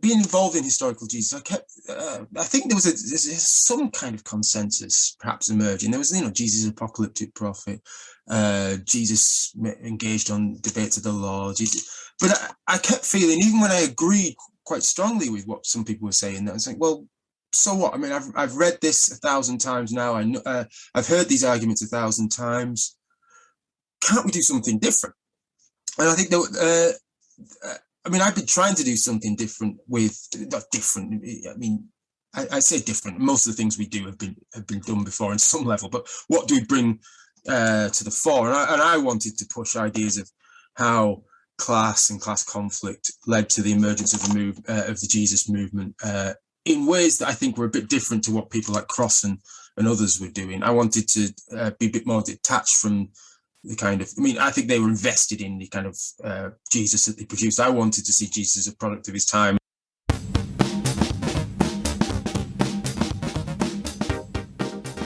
being involved in historical Jesus. I think there's some kind of consensus perhaps emerging. There was, Jesus apocalyptic prophet, Jesus engaged on debates of the law, Jesus. But I kept feeling, even when I agreed quite strongly with what some people were saying, that I was like, well, so what? I mean, I've read this 1,000 times now. I've heard these arguments 1,000 times. Can't we do something different? And I think that. I've been trying to do something different not different. I mean, I say different. Most of the things we do have been done before on some level, but what do we bring to the fore? And I wanted to push ideas of how class and class conflict led to the emergence of the Jesus movement in ways that I think were a bit different to what people like Cross and others were doing. I wanted to be a bit more detached from I think they were invested in the kind of Jesus that they produced. I wanted to see Jesus as a product of his time.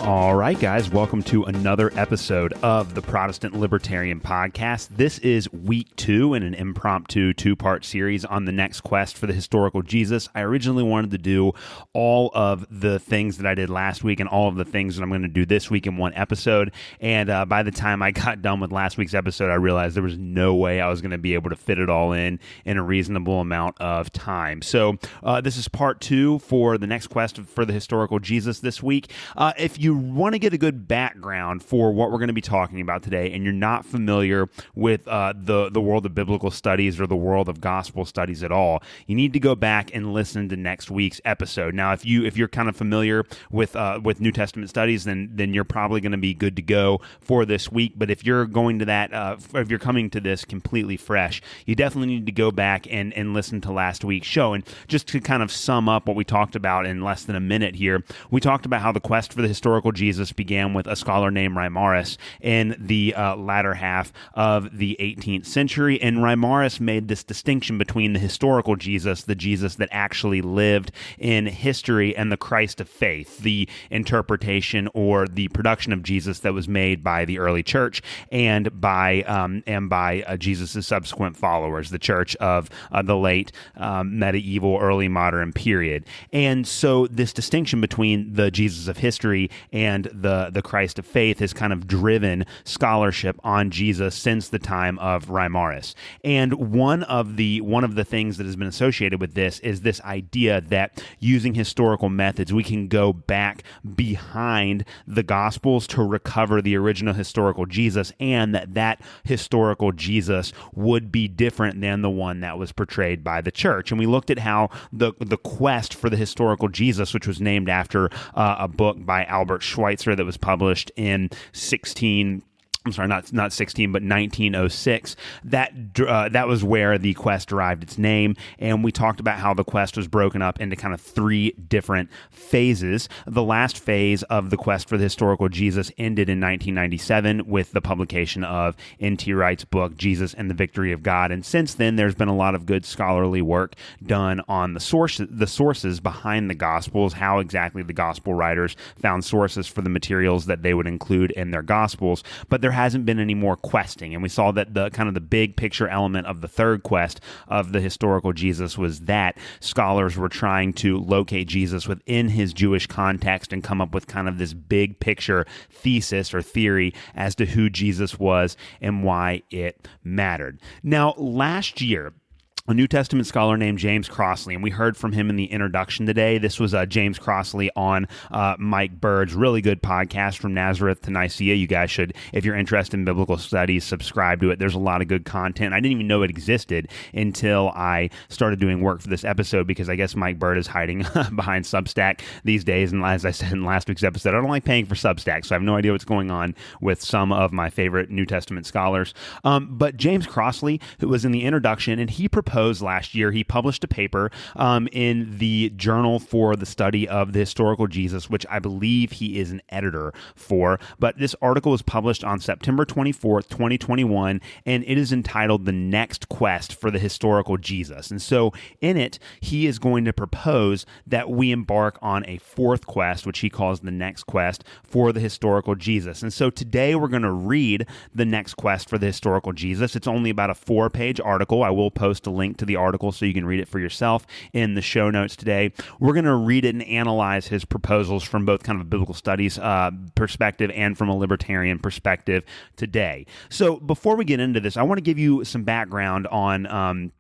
All right, guys, welcome to another episode of the Protestant Libertarian Podcast. This is week 2 in an impromptu 2-part series on the next quest for the historical Jesus. I originally wanted to do all of the things that I did last week and all of the things that I'm going to do this week in one episode. And by the time I got done with last week's episode, I realized there was no way I was going to be able to fit it all in a reasonable amount of time. So this is part 2 for the next quest for the historical Jesus this week. If you want to get a good background for what we're going to be talking about today, and you're not familiar with the world of biblical studies or the world of gospel studies at all, you need to go back and listen to next week's episode. Now, if you're kind of familiar with New Testament studies, then you're probably going to be good to go for this week. But if you're going to that, if you're coming to this completely fresh, you definitely need to go back and listen to last week's show. And just to kind of sum up what we talked about in less than a minute here, we talked about how the quest for the historical Jesus began with a scholar named Reimarus in the latter half of the 18th century, and Reimarus made this distinction between the historical Jesus, the Jesus that actually lived in history, and the Christ of faith, the interpretation or the production of Jesus that was made by the early church and by Jesus' subsequent followers, the church of the late medieval, early modern period. And so this distinction between the Jesus of history and the Christ of faith has kind of driven scholarship on Jesus since the time of Reimarus. And one of the things that has been associated with this is this idea that using historical methods, we can go back behind the Gospels to recover the original historical Jesus, and that historical Jesus would be different than the one that was portrayed by the church. And we looked at how the quest for the historical Jesus, which was named after a book by Albert Schweitzer that was published in 1906. That was where the quest derived its name, and we talked about how the quest was broken up into kind of 3 different phases. The last phase of the quest for the historical Jesus ended in 1997 with the publication of N.T. Wright's book, Jesus and the Victory of God, and since then there's been a lot of good scholarly work done on the sources behind the Gospels, how exactly the Gospel writers found sources for the materials that they would include in their Gospels, but there hasn't been any more questing. And we saw that the kind of the big picture element of the third quest of the historical Jesus was that scholars were trying to locate Jesus within his Jewish context and come up with kind of this big picture thesis or theory as to who Jesus was and why it mattered. Now, last year, a New Testament scholar named James Crossley, and we heard from him in the introduction today. This was James Crossley on Mike Bird's really good podcast, From Nazareth to Nicaea. You guys should, if you're interested in biblical studies, subscribe to it. There's a lot of good content. I didn't even know it existed until I started doing work for this episode, because I guess Mike Bird is hiding behind Substack these days. And as I said in last week's episode, I don't like paying for Substack, so I have no idea what's going on with some of my favorite New Testament scholars. But James Crossley, who was in the introduction, and he proposed last year, he published a paper in the Journal for the Study of the Historical Jesus, which I believe he is an editor for. But this article was published on September 24th, 2021, and it is entitled The Next Quest for the Historical Jesus. And so in it, he is going to propose that we embark on a 4th quest, which he calls the next quest for the historical Jesus. And so today we're going to read the next quest for the historical Jesus. It's only about a 4-page article. I will post a link to the article so you can read it for yourself in the show notes today. We're going to read it and analyze his proposals from both kind of a biblical studies perspective and from a libertarian perspective today. So before we get into this, I want to give you some background on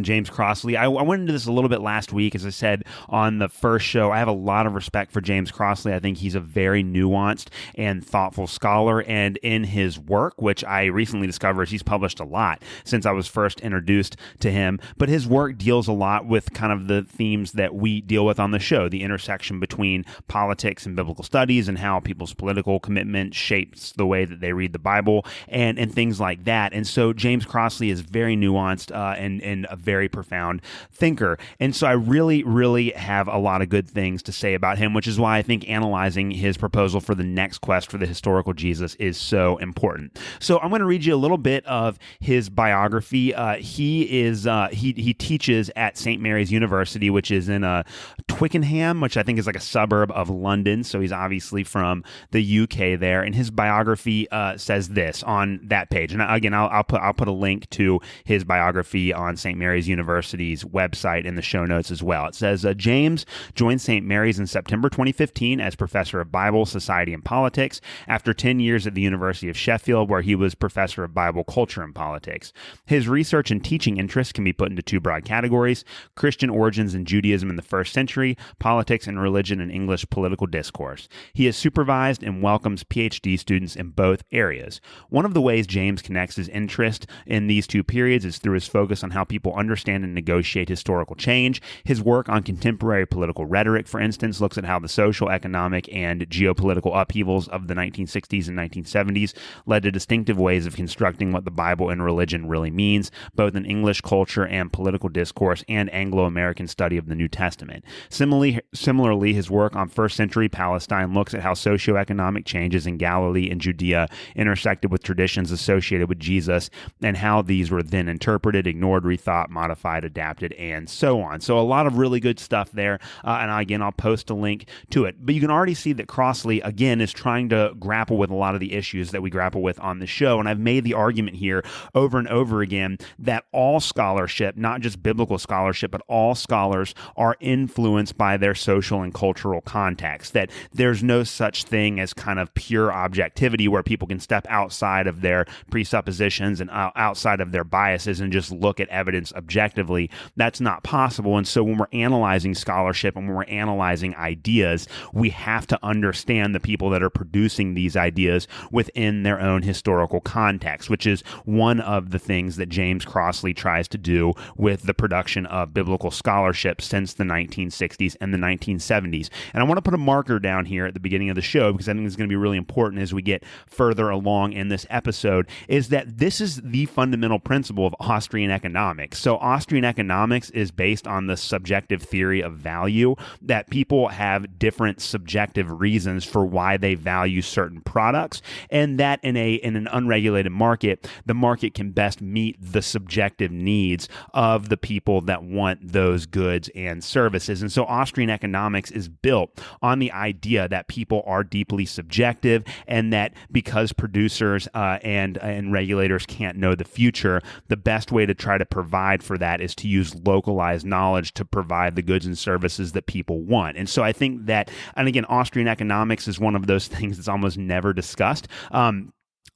James Crossley. I went into this a little bit last week. As I said on the first show, I have a lot of respect for James Crossley. I think he's a very nuanced and thoughtful scholar, and in his work, which I recently discovered, he's published a lot since I was first introduced to him, but his work deals a lot with kind of the themes that we deal with on the show, the intersection between politics and biblical studies and how people's political commitment shapes the way that they read the Bible and things like that. And so James Crossley is very nuanced and a very profound thinker. And so I really, really have a lot of good things to say about him, which is why I think analyzing his proposal for the next quest for the historical Jesus is so important. So I'm going to read you a little bit of his biography. He teaches at St. Mary's University, which is in Twickenham, which I think is like a suburb of London. So he's obviously from the UK there. And his biography says this on that page. And again, I'll put a link to his biography on St. Mary's University's website in the show notes as well. It says, James joined St. Mary's in September 2015 as professor of Bible, Society, and Politics after 10 years at the University of Sheffield, where he was professor of Bible, Culture, and Politics. His research and teaching interests can be put into two broad categories: Christian origins and Judaism in the first century, politics and religion and English political discourse. He has supervised and welcomes PhD students in both areas. One of the ways James connects his interest in these two periods is through his focus on how people understand and negotiate historical change. His work on contemporary political rhetoric, for instance, looks at how the social, economic, and geopolitical upheavals of the 1960s and 1970s led to distinctive ways of constructing what the Bible and religion really means, both in English culture and political discourse and Anglo-American study of the New Testament. Similarly, his work on first-century Palestine looks at how socioeconomic changes in Galilee and Judea intersected with traditions associated with Jesus and how these were then interpreted, ignored, rethought, modified, adapted, and so on. So a lot of really good stuff there. And again, I'll post a link to it. But you can already see that Crossley, again, is trying to grapple with a lot of the issues that we grapple with on the show. And I've made the argument here over and over again that all scholarship, not just biblical scholarship, but all scholars are influenced by their social and cultural context, that there's no such thing as kind of pure objectivity where people can step outside of their presuppositions and outside of their biases and just look at evidence objectively. That's not possible. And so when we're analyzing scholarship and when we're analyzing ideas, we have to understand the people that are producing these ideas within their own historical context, which is one of the things that James Crossley tries to do with the production of biblical scholarship since the 1960s and the 1970s. And I want to put a marker down here at the beginning of the show because I think it's going to be really important as we get further along in this episode, is that this is the fundamental principle of Austrian economics. So Austrian economics is based on the subjective theory of value, that people have different subjective reasons for why they value certain products, and that in an unregulated market, the market can best meet the subjective needs of the people that want those goods and services. And so Austrian economics is built on the idea that people are deeply subjective, and that because producers and regulators can't know the future, the best way to try to provide for that is to use localized knowledge to provide the goods and services that people want. And so I think that, and again, Austrian economics is one of those things that's almost never discussed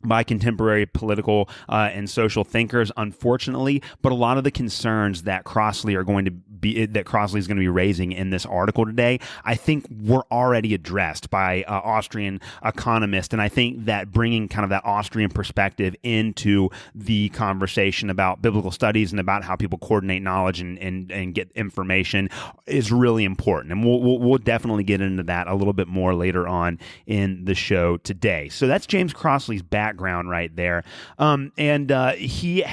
by contemporary political and social thinkers, unfortunately. But a lot of the concerns that Crossley is going to be raising in this article today, I think were already addressed by Austrian economists. And I think that bringing kind of that Austrian perspective into the conversation about biblical studies and about how people coordinate knowledge and get information is really important. And we'll definitely get into that a little bit more later on in the show today. So that's James Crossley's background right there. He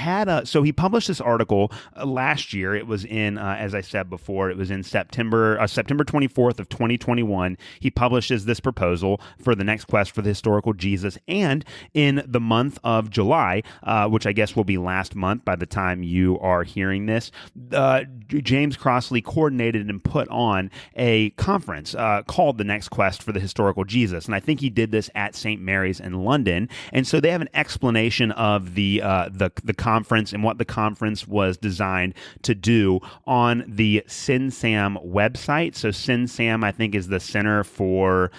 published this article last year. It was in, as I I said before, it was in September 24th of 2021. He publishes this proposal for the next quest for the historical Jesus. And in the month of July, which I guess will be last month by the time you are hearing this, James Crossley coordinated and put on a conference called The Next Quest for the Historical Jesus. And I think he did this at St. Mary's in London. And so they have an explanation of the conference and what the conference was designed to do on the CINSAM website. So CINSAM, I think, is the Center for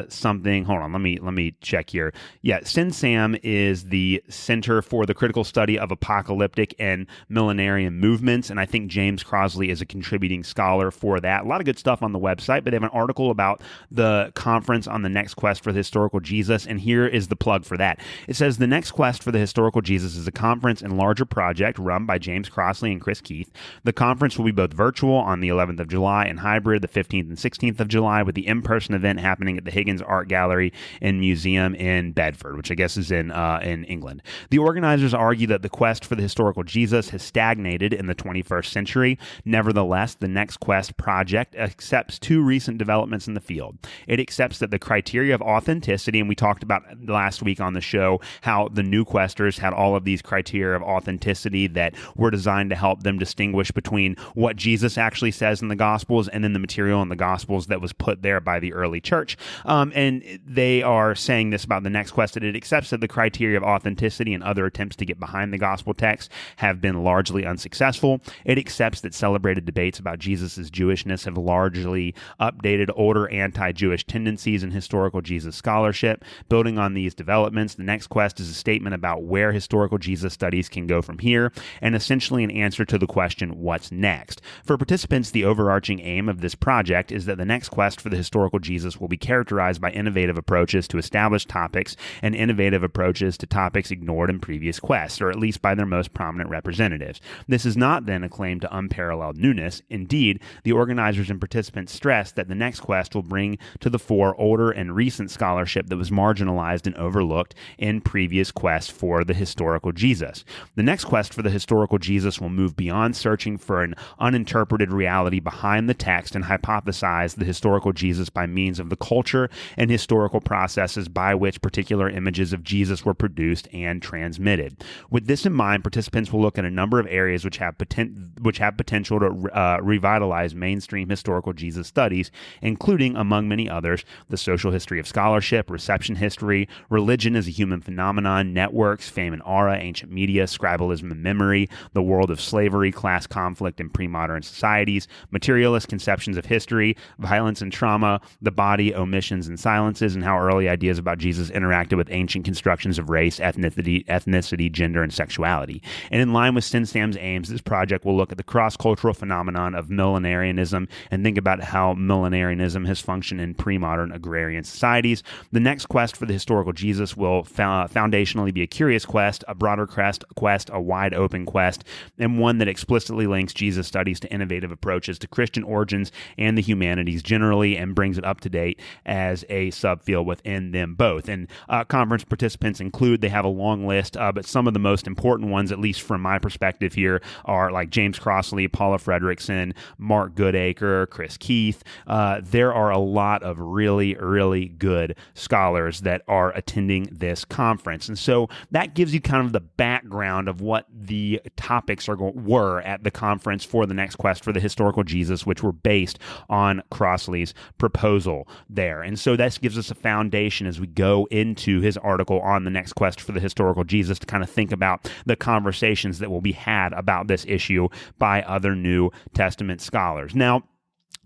something. Hold on, let me check here. Yeah, CINSAM is the Center for the Critical Study of Apocalyptic and Millenarian Movements, and I think James Crossley is a contributing scholar for that. A lot of good stuff on the website, but they have an article about the conference on the Next Quest for the Historical Jesus, and here is the plug for that. It says, the Next Quest for the Historical Jesus is a conference and larger project run by James Crossley and Chris Keith. The conference will be both virtual on the 11th of July and hybrid the 15th and 16th of July, with the in-person event happening at the Higgins Art Gallery and Museum in Bedford, which I guess is in England. The organizers argue that the quest for the historical Jesus has stagnated in the 21st century. Nevertheless, the Next Quest project accepts two recent developments in the field. It accepts that the criteria of authenticity, and we talked about last week on the show how the new questers had all of these criteria of authenticity that were designed to help them distinguish between what Jesus actually says in the Gospels and then the material in the Gospels that was put there by the early church. And they are saying this about the Next Quest, that it accepts that the criteria of authenticity and other attempts to get behind the gospel text have been largely unsuccessful. It accepts that celebrated debates about Jesus' Jewishness have largely updated older anti-Jewish tendencies in historical Jesus scholarship. Building on these developments, the Next Quest is a statement about where historical Jesus studies can go from here, and essentially an answer to the question, what's next? For participants, the overarching aim of this project is that the Next Quest for the historical Jesus will be characterized by innovative approaches to established topics and innovative approaches to topics ignored in previous quests, or at least by their most prominent representatives. This is not then a claim to unparalleled newness. Indeed, the organizers and participants stress that the Next Quest will bring to the fore older and recent scholarship that was marginalized and overlooked in previous quests for the historical Jesus. The Next Quest for the historical Jesus will move beyond searching for an uninterpreted reality behind the text and hypothesize the historical Jesus by means of the culture and historical processes by which particular images of Jesus were produced and transmitted. With this in mind, participants will look at a number of areas which have potential to revitalize mainstream historical Jesus studies, including, among many others, the social history of scholarship, reception history, religion as a human phenomenon, networks, fame and aura, ancient media, scribalism and memory, the world of slavery, class conflict in pre-modern societies, materialist conceptions of history, violence and trauma, the body, omissions and silences, and how early ideas about Jesus interacted with ancient constructions of race, ethnicity, gender, and sexuality. And in line with CINSAM's aims, this project will look at the cross-cultural phenomenon of millenarianism and think about how millenarianism has functioned in pre-modern agrarian societies. The Next Quest for the historical Jesus will foundationally be a curious quest, a broader quest, a wide-open quest, and one that explicitly links Jesus studies to innovative approaches to Christian origins and the humanities generally, and brings it up to date as a subfield within them both. And conference participants include, they have a long list, but some of the most important ones, at least from my perspective here, are like James Crossley, Paula Fredrickson, Mark Goodacre, Chris Keith. There are a lot of really, really good scholars that are attending this conference. And so that gives you kind of the background of what the topics were at the conference for the Next Quest for the historical Jesus, which were based on Crossley's proposal there. And so that gives us a foundation as we go into his article on the Next Quest for the historical Jesus to kind of think about the conversations that will be had about this issue by other New Testament scholars. Now,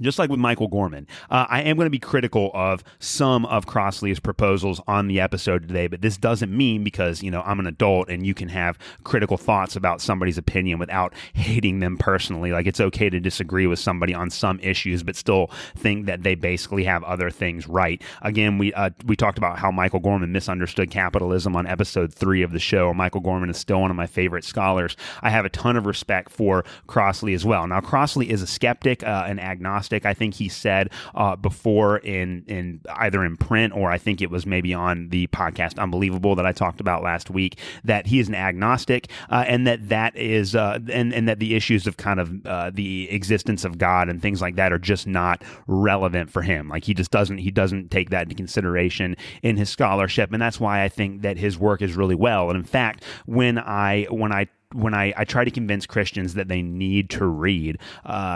just like with Michael Gorman, I am going to be critical of some of Crossley's proposals on the episode today, but this doesn't mean because, I'm an adult and you can have critical thoughts about somebody's opinion without hating them personally. Like, it's okay to disagree with somebody on some issues, but still think that they basically have other things right. Again, we talked about how Michael Gorman misunderstood capitalism on episode 3 of the show. Michael Gorman is still one of my favorite scholars. I have a ton of respect for Crossley as well. Now, Crossley is a skeptic, an agnostic, agnostic. I think he said before in either in print or I think it was maybe on the podcast Unbelievable that I talked about last week, that he is an agnostic, and that is and that the issues of kind of the existence of God and things like that are just not relevant for him. Like he doesn't take that into consideration in his scholarship, and that's why I think that his work is really well. And in fact, when I try to convince Christians that they need to read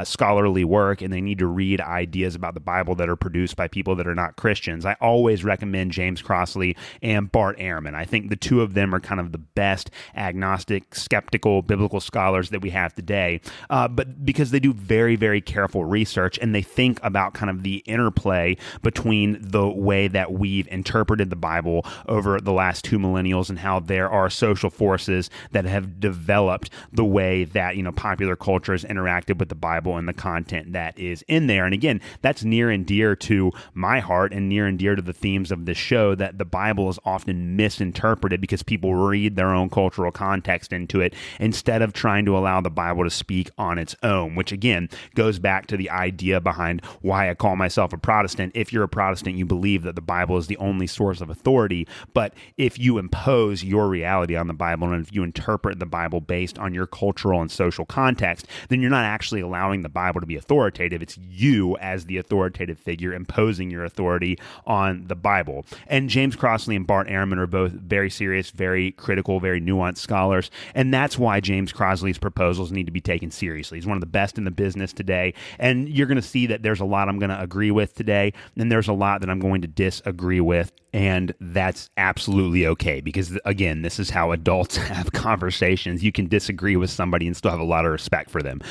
scholarly work and they need to read ideas about the Bible that are produced by people that are not Christians, I always recommend James Crossley and Bart Ehrman. I think the two of them are kind of the best agnostic, skeptical, biblical scholars that we have today, but because they do very, very careful research and they think about kind of the interplay between the way that we've interpreted the Bible over the last 2 millennials and how there are social forces that have developed the way that, popular culture has interacted with the Bible and the content that is in there. And again, that's near and dear to my heart and near and dear to the themes of this show, that the Bible is often misinterpreted because people read their own cultural context into it instead of trying to allow the Bible to speak on its own, which again goes back to the idea behind why I call myself a Protestant. If you're a Protestant, you believe that the Bible is the only source of authority, but if you impose your reality on the Bible and if you interpret the Bible based on your cultural and social context, then you're not actually allowing the Bible to be authoritative. It's you as the authoritative figure imposing your authority on the Bible. And James Crossley and Bart Ehrman are both very serious, very critical, very nuanced scholars, and that's why James Crossley's proposals need to be taken seriously. He's one of the best in the business today, and you're going to see that there's a lot I'm going to agree with today, and there's a lot that I'm going to disagree with, and that's absolutely okay, because again, this is how adults have conversations. You can disagree with somebody and still have a lot of respect for them,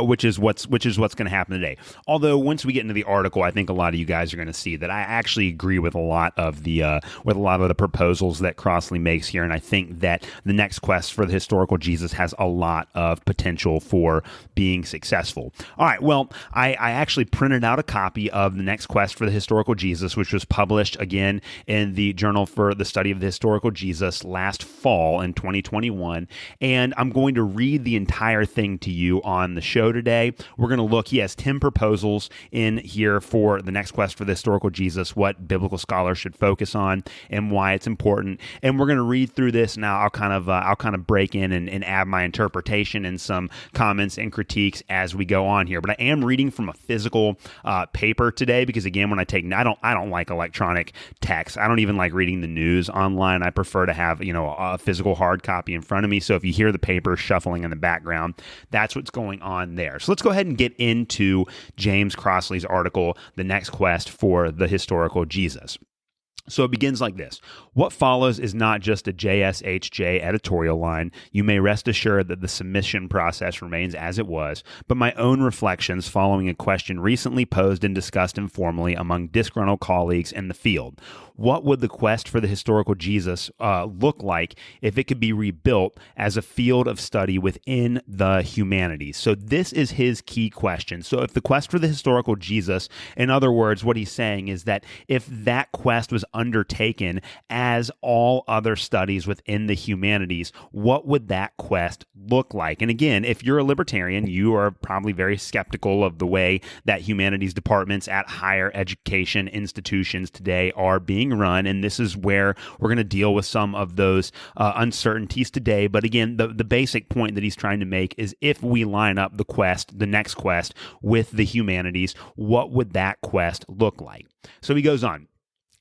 which is what's going to happen today. Although once we get into the article, I think a lot of you guys are going to see that I actually agree with a lot of the proposals that Crossley makes here, and I think that the next quest for the historical Jesus has a lot of potential for being successful. All right, well, I actually printed out a copy of the next quest for the historical Jesus, which was published again in the Journal for the Study of the Historical Jesus last fall in 2021, and I'm going to read the entire thing to you on the show today. We're going to look, he has 10 proposals in here for the next quest for the historical Jesus, what biblical scholars should focus on and why it's important, and we're going to read through this. Now I'll kind of break in and add my interpretation and some comments and critiques as we go on here, but I am reading from a physical paper today because again, when I don't like electronic text. I don't even like reading the news online. I prefer to have, a physical hard copy in front of me. So if you hear the paper shuffling in the background, that's what's going on there. So let's go ahead and get into James Crossley's article, The Next Quest for the Historical Jesus. So it begins like this. What follows is not just a JSHJ editorial line. You may rest assured that the submission process remains as it was, but my own reflections following a question recently posed and discussed informally among disgruntled colleagues in the field. What would the quest for the historical Jesus look like if it could be rebuilt as a field of study within the humanities? So this is his key question. So if the quest for the historical Jesus, in other words, what he's saying is that if that quest was undertaken as all other studies within the humanities, what would that quest look like? And again, if you're a libertarian, you are probably very skeptical of the way that humanities departments at higher education institutions today are being run, and this is where we're going to deal with some of those uncertainties today. But again, the basic point that he's trying to make is if we line up the next quest with the humanities, what would that quest look like? So he goes on.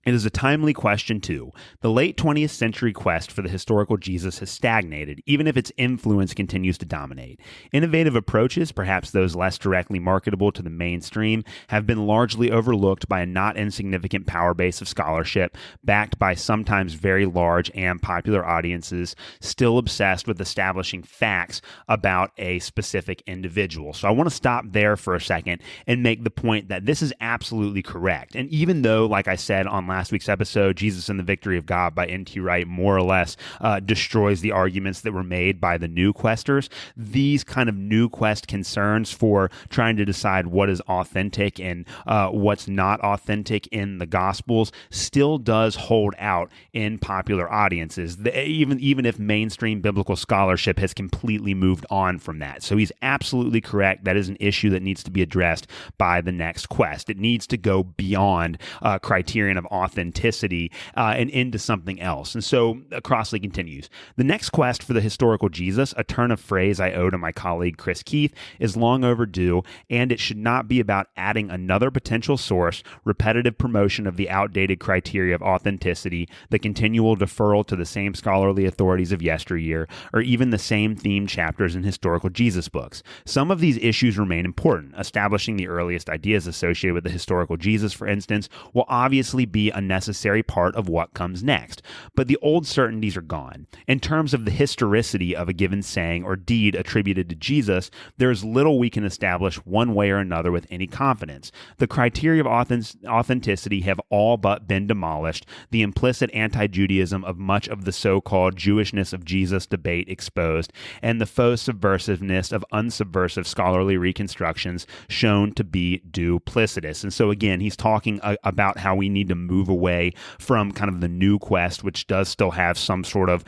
It is a timely question, too. The late 20th century quest for the historical Jesus has stagnated, even if its influence continues to dominate. Innovative approaches, perhaps those less directly marketable to the mainstream, have been largely overlooked by a not insignificant power base of scholarship, backed by sometimes very large and popular audiences, still obsessed with establishing facts about a specific individual. So I want to stop there for a second and make the point that this is absolutely correct. And even though, like I said on last week's episode, Jesus and the Victory of God by N.T. Wright more or less destroys the arguments that were made by the New Questers. These kind of New Quest concerns for trying to decide what is authentic and what's not authentic in the Gospels still does hold out in popular audiences, even if mainstream biblical scholarship has completely moved on from that. So he's absolutely correct. That is an issue that needs to be addressed by the next quest. It needs to go beyond criterion of authenticity and into something else. And so Crossley continues, the next quest for the historical Jesus, a turn of phrase I owe to my colleague Chris Keith, is long overdue, and it should not be about adding another potential source, repetitive promotion of the outdated criteria of authenticity, the continual deferral to the same scholarly authorities of yesteryear, or even the same themed chapters in historical Jesus books. Some of these issues remain important. Establishing the earliest ideas associated with the historical Jesus, for instance, will obviously be a necessary part of what comes next. But the old certainties are gone. In terms of the historicity of a given saying or deed attributed to Jesus, there is little we can establish one way or another with any confidence. The criteria of authenticity have all but been demolished, the implicit anti-Judaism of much of the so-called Jewishness of Jesus debate exposed, and the faux subversiveness of unsubversive scholarly reconstructions shown to be duplicitous. And so again, he's talking about how we need to move away from kind of the New Quest, which does still have some sort of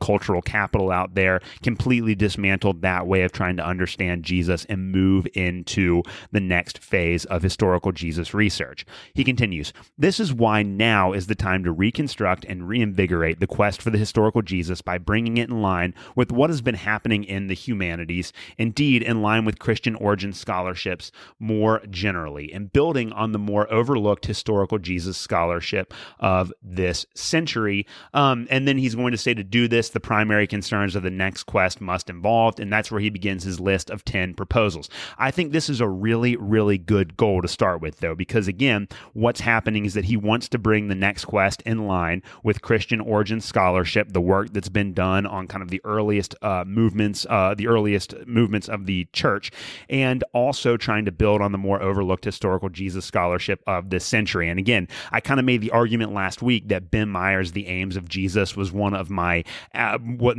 cultural capital out there, completely dismantled that way of trying to understand Jesus and move into the next phase of historical Jesus research. He continues, this is why now is the time to reconstruct and reinvigorate the quest for the historical Jesus by bringing it in line with what has been happening in the humanities, indeed in line with Christian origin scholarships more generally, and building on the more overlooked historical Jesus scholarship of this century. And then he's going to say to do this, the primary concerns of the next quest must involve, and that's where he begins his list of 10 proposals. I think this is a really, really good goal to start with, though, because again, what's happening is that he wants to bring the next quest in line with Christian origin scholarship, the work that's been done on kind of the earliest movements of the church, and also trying to build on the more overlooked historical Jesus scholarship of this century. And again, I kind of made the argument last week that Ben Meyer's The Aims of Jesus was one of my, but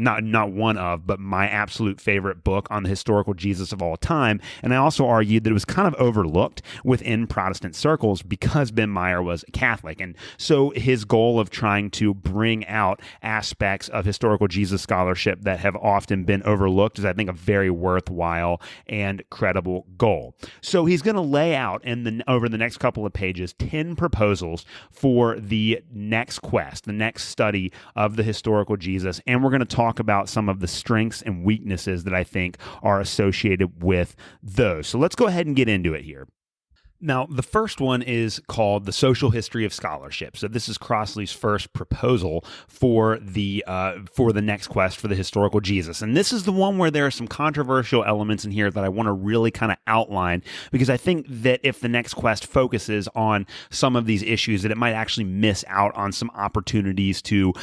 my absolute favorite book on the historical Jesus of all time. And I also argued that it was kind of overlooked within Protestant circles because Ben Meyer was a Catholic. And so his goal of trying to bring out aspects of historical Jesus scholarship that have often been overlooked is, I think, a very worthwhile and credible goal. So he's going to lay out over the next couple of pages 10 proposals for the next quest, the next study of the historical Jesus, and we're going to talk about some of the strengths and weaknesses that I think are associated with those. So let's go ahead and get into it here. Now, the first one is called The Social History of Scholarship. So this is Crossley's first proposal for the next quest for the historical Jesus. And this is the one where there are some controversial elements in here that I want to really kind of outline, because I think that if the next quest focuses on some of these issues, that it might actually miss out on some opportunities to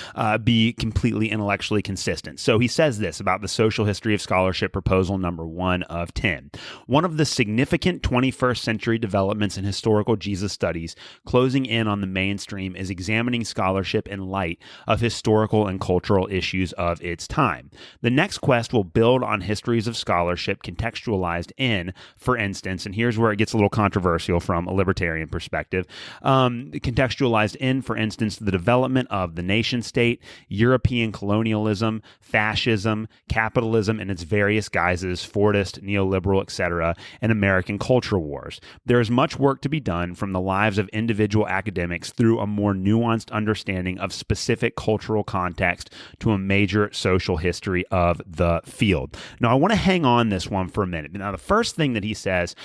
be completely intellectually consistent. So he says this about the Social History of Scholarship, proposal number 1 of 10. One of the significant 21st century developments in historical Jesus studies, closing in on the mainstream, is examining scholarship in light of historical and cultural issues of its time. The next quest will build on histories of scholarship contextualized in, for instance, and here's where it gets a little controversial from a libertarian perspective, contextualized in, for instance, the development of the nation state, European colonialism, fascism, capitalism in its various guises, Fordist, neoliberal, etc., and American culture wars. There is much work to be done from the lives of individual academics through a more nuanced understanding of specific cultural context to a major social history of the field. Now, I want to hang on this one for a minute. Now, the first thing that he says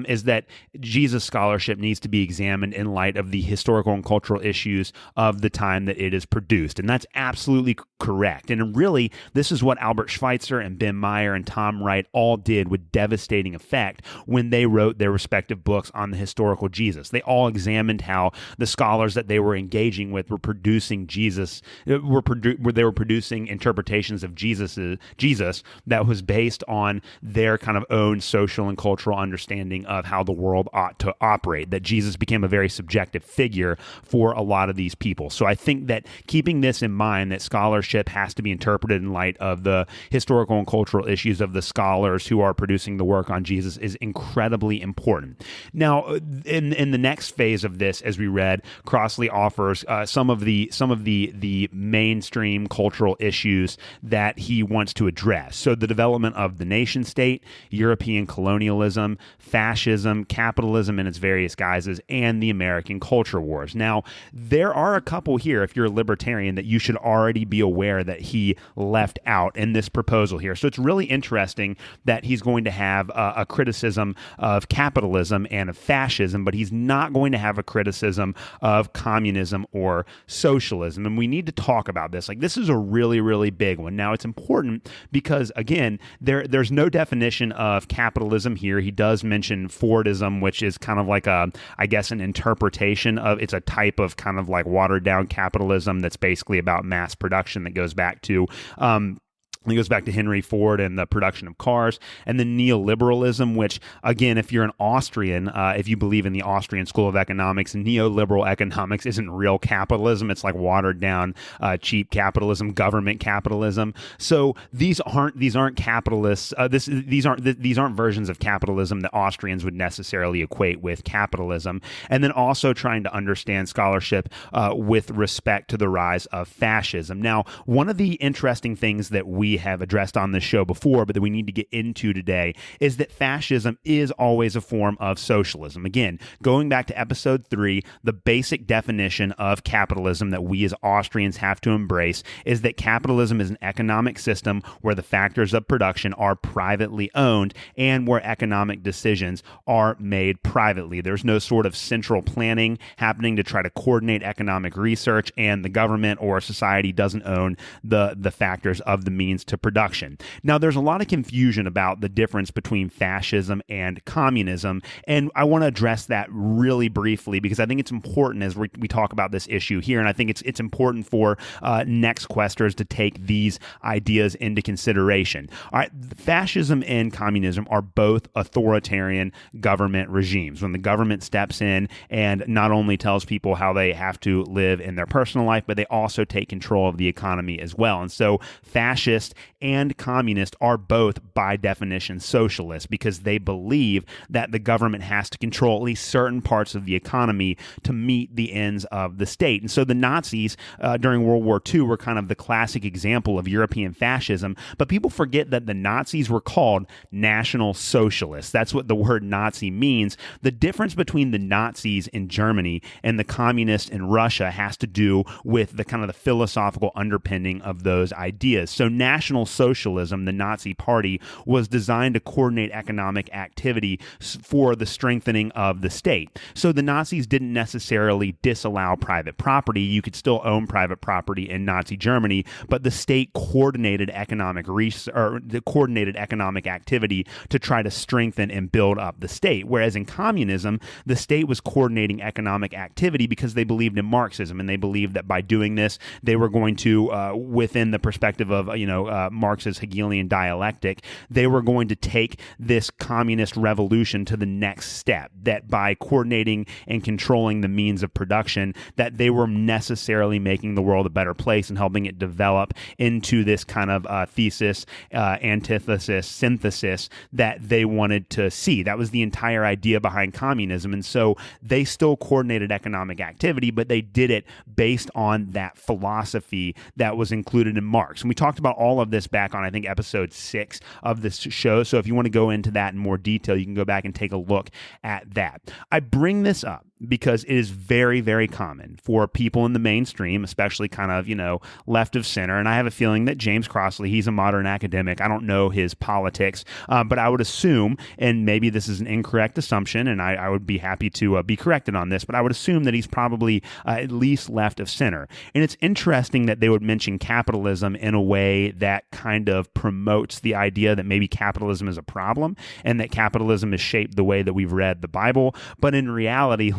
is that Jesus scholarship needs to be examined in light of the historical and cultural issues of the time that it is produced. And that's absolutely correct. And really, this is what Albert Schweitzer and Ben Meyer and Tom Wright all did with devastating effect when they wrote their respective books on on the historical Jesus. They all examined how the scholars that they were engaging with were producing they were producing interpretations of Jesus that was based on their kind of own social and cultural understanding of how the world ought to operate, that Jesus became a very subjective figure for a lot of these people. So I think that keeping this in mind, that scholarship has to be interpreted in light of the historical and cultural issues of the scholars who are producing the work on Jesus, is incredibly important. Now, in the next phase of this, as we read, Crossley offers some of the mainstream cultural issues that he wants to address. So the development of the nation state, European colonialism, fascism, capitalism in its various guises, and the American culture wars. Now, there are a couple here, if you're a libertarian, that you should already be aware that he left out in this proposal here. So it's really interesting that he's going to have a criticism of capitalism and of fascism, but he's not going to have a criticism of communism or socialism. And we need to talk about this. Like, this is a really, really big one. Now, it's important because, again, there's no definition of capitalism here. He does mention Fordism, which is kind of like an interpretation of, it's a type of kind of like watered down capitalism that's basically about mass production, that goes back to Henry Ford and the production of cars. And then neoliberalism, which, again, if you're an Austrian, if you believe in the Austrian school of economics, neoliberal economics isn't real capitalism. It's like watered down, cheap capitalism, government capitalism. So these aren't capitalists. These aren't versions of capitalism that Austrians would necessarily equate with capitalism. And then also trying to understand scholarship with respect to the rise of fascism. Now, one of the interesting things that we have addressed on this show before, but that we need to get into today, is that fascism is always a form of socialism. Again, going back to episode 3, the basic definition of capitalism that we as Austrians have to embrace is that capitalism is an economic system where the factors of production are privately owned and where economic decisions are made privately. There's no sort of central planning happening to try to coordinate economic research, and the government or society doesn't own the factors of the means to production. Now, there's a lot of confusion about the difference between fascism and communism, and I want to address that really briefly because I think it's important as we talk about this issue here, and I think it's important for next questers to take these ideas into consideration. All right, fascism and communism are both authoritarian government regimes. When the government steps in and not only tells people how they have to live in their personal life, but they also take control of the economy as well. And so fascist and communist are both, by definition, socialist because they believe that the government has to control at least certain parts of the economy to meet the ends of the state. And so the Nazis during World War II were kind of the classic example of European fascism, but people forget that the Nazis were called National Socialists. That's what the word Nazi means. The difference between the Nazis in Germany and the communists in Russia has to do with the kind of the philosophical underpinning of those ideas. So National Socialism, the Nazi Party, was designed to coordinate economic activity for the strengthening of the state. So the Nazis didn't necessarily disallow private property. You could still own private property in Nazi Germany, but the state coordinated economic activity to try to strengthen and build up the state. Whereas in communism, the state was coordinating economic activity because they believed in Marxism, and they believed that by doing this, they were going to, within the perspective of Marx's Hegelian dialectic, they were going to take this communist revolution to the next step, that by coordinating and controlling the means of production, that they were necessarily making the world a better place and helping it develop into this kind of thesis, antithesis, synthesis that they wanted to see. That was the entire idea behind communism. And so they still coordinated economic activity, but they did it based on that philosophy that was included in Marx. And we talked about all of this back on, I think, episode 6 of this show. So if you want to go into that in more detail, you can go back and take a look at that. I bring this up because it is very, very common for people in the mainstream, especially kind of, left of center. And I have a feeling that James Crossley, he's a modern academic. I don't know his politics, but I would assume, and maybe this is an incorrect assumption, and I would be happy to be corrected on this, but I would assume that he's probably at least left of center. And it's interesting that they would mention capitalism in a way that kind of promotes the idea that maybe capitalism is a problem and that capitalism is shaped the way that we've read the Bible. But in reality,